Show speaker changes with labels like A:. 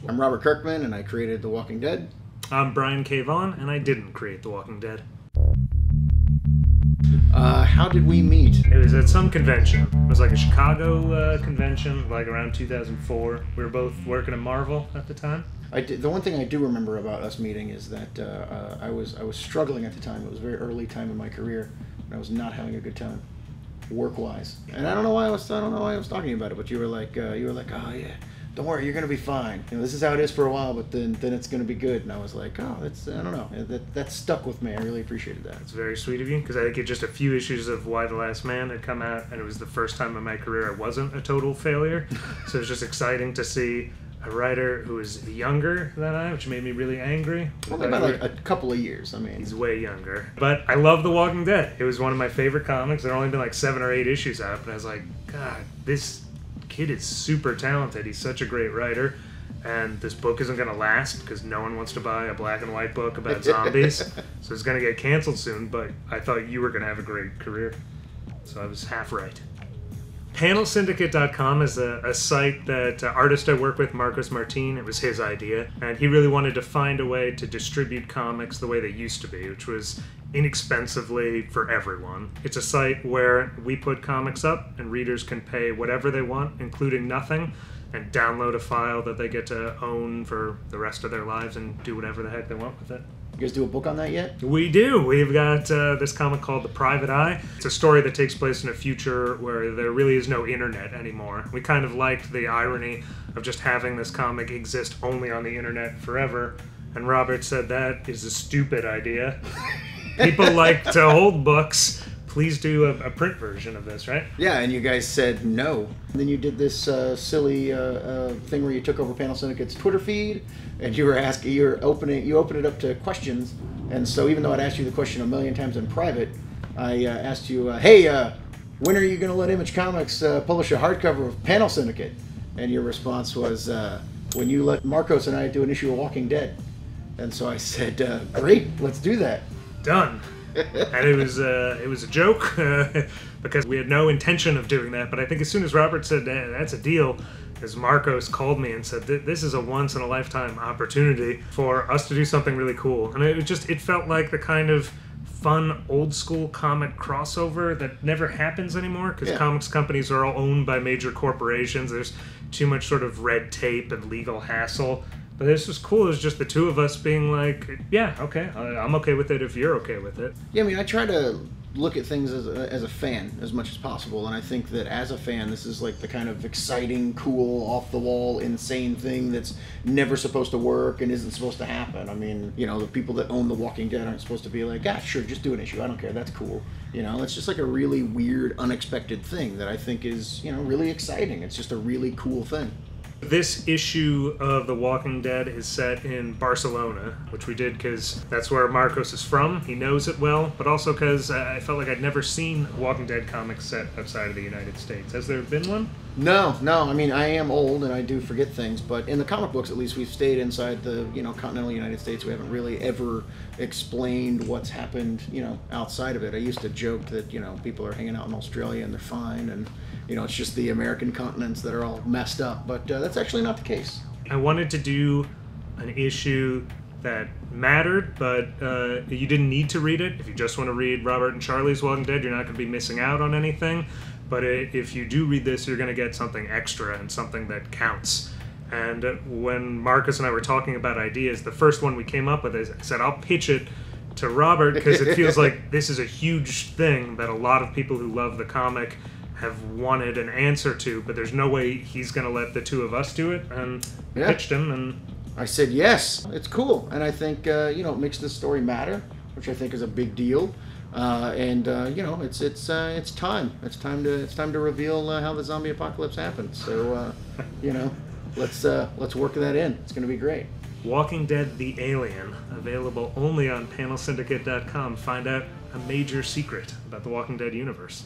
A: I'm Robert Kirkman, and I created The Walking Dead.
B: I'm Brian K. Vaughan, and I didn't create The Walking Dead.
A: How did we meet?
B: It was at some convention. It was like a Chicago convention, like around 2004. We were both working at Marvel at the time.
A: The one thing I do remember about us meeting is that I was struggling at the time. It was a very early time in my career, and I was not having a good time, work-wise. And I don't know why I was talking about it, but you were like, oh yeah, don't worry, you're gonna be fine. You know, this is how it is for a while, but then it's gonna be good. And I was like, oh, that's, I don't know, that stuck with me. I really appreciated that.
B: It's very sweet of you, because I think it just a few issues of Why the Last Man had come out, and it was the first time in my career I wasn't a total failure. So it was just exciting to see a writer who is younger than I, which made me really angry.
A: Only about like a couple of years. I mean,
B: he's way younger. But I love The Walking Dead. It was one of my favorite comics. There had only been like 7 or 8 issues out, and I was like, God, this kid is super talented. He's such a great writer, and this book isn't going to last because no one wants to buy a black and white book about zombies. So it's going to get canceled soon, but I thought you were going to have a great career. So I was half right. PanelSyndicate.com is a site that artist I work with, Marcos Martin, it was his idea, and he really wanted to find a way to distribute comics the way they used to be, which was inexpensively for everyone. It's a site where we put comics up and readers can pay whatever they want, including nothing, and download a file that they get to own for the rest of their lives and do whatever the heck they want with it.
A: You guys do a book on that yet?
B: We do. We've got this comic called The Private Eye. It's a story that takes place in a future where there really is no internet anymore. We kind of liked the irony of just having this comic exist only on the internet forever, and Robert said that is a stupid idea. People like to hold books. Please do a print version of this, right?
A: Yeah, and you guys said no. And then you did this silly thing where you took over Panel Syndicate's Twitter feed, and you opened it up to questions. And so even though I'd asked you the question a million times in private, I asked you, hey, when are you going to let Image Comics publish a hardcover of Panel Syndicate? And your response was, when you let Marcos and I do an issue of Walking Dead. And so I said, great, let's do that.
B: Done. And it was a joke because we had no intention of doing that. But I think as soon as Robert said that's a deal, as Marcos called me and said this is a once-in-a-lifetime opportunity for us to do something really cool. And it felt like the kind of fun old-school comic crossover that never happens anymore because comics companies are all owned by major corporations. There's too much sort of red tape and legal hassle. But this was cool. It was just the two of us being like, yeah, okay, I'm okay with it if you're okay with it.
A: Yeah, I mean, I try to look at things as a fan as much as possible, and I think that as a fan, this is like the kind of exciting, cool, off-the-wall, insane thing that's never supposed to work and isn't supposed to happen. I mean, you know, the people that own The Walking Dead aren't supposed to be like, ah, sure, just do an issue. I don't care. That's cool. You know, it's just like a really weird, unexpected thing that I think is, you know, really exciting. It's just a really cool thing.
B: This issue of The Walking Dead is set in Barcelona, which we did because that's where Marcos is from. He knows it well, but also because I felt like I'd never seen a Walking Dead comic set outside of the United States. Has there been one?
A: No. I mean, I am old and I do forget things, but in the comic books, at least, we've stayed inside the, you know, continental United States. We haven't really ever explained what's happened, you know, outside of it. I used to joke that, you know, people are hanging out in Australia and they're fine, and you know, it's just the American continents that are all messed up, but that's actually not the case.
B: I wanted to do an issue that mattered, but you didn't need to read it. If you just want to read Robert and Charlie's Walking Dead, you're not going to be missing out on anything. But if you do read this, you're going to get something extra and something that counts. And when Marcus and I were talking about ideas, the first one we came up with is I said, I'll pitch it to Robert because it feels like this is a huge thing that a lot of people who love the comic have wanted an answer to, but there's no way he's going to let the two of us do it, and pitched him, and
A: I said yes, it's cool, and I think you know, it makes this story matter, which I think is a big deal, and you know, it's time to reveal how the zombie apocalypse happens. So you know, let's work that in. It's going to be great.
B: Walking Dead: The Alien, available only on PanelSyndicate.com. Find out a major secret about the Walking Dead universe.